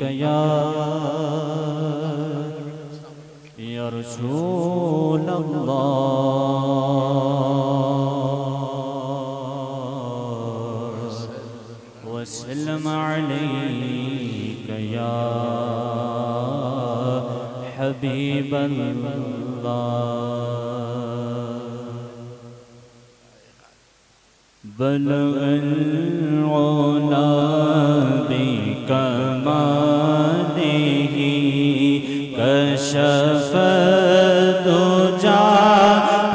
یا رسول اللہ وسلم علیک یا حبیب اللہ بلغ العلا بکمالہ کشف الدجی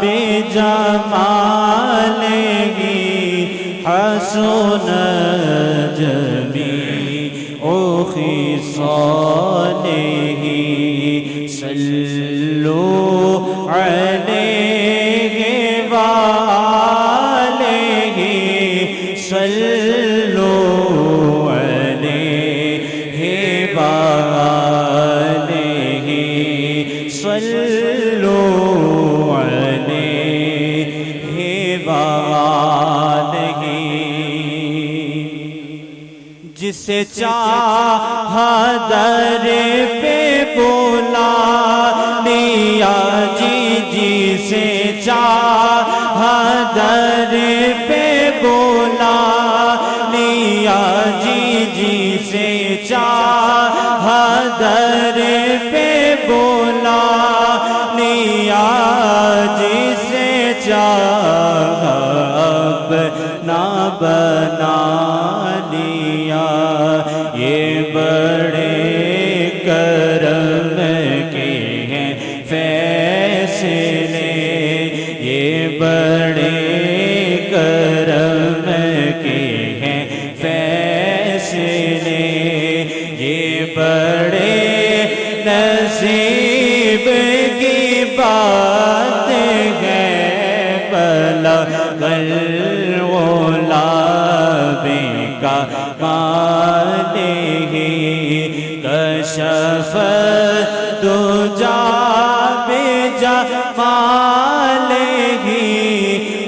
بجمالہ حسن جمیع خصالہ صلوا علیہ وآلہ صلوا علیہ وآلہ صلوا علیہ وآلہ جسے چاہا در پہ بولا لیا جی جسے چاہا در پہ بولا لیا جی جسے چاہا در پہ بولا لیا جسے چاہا اپنا بنا لیا یہ بڑے کرم کے ہیں فیصلے یہ بڑے کرم کے ہیں فیصلے یہ بڑے نصیب کی بات ہے بلغ العلا بکمالہ کشف الدجی بجمالہ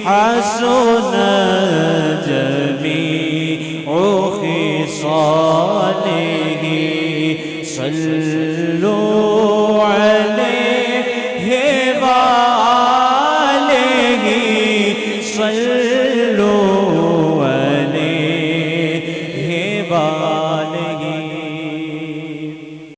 حسن جمیع خصالہ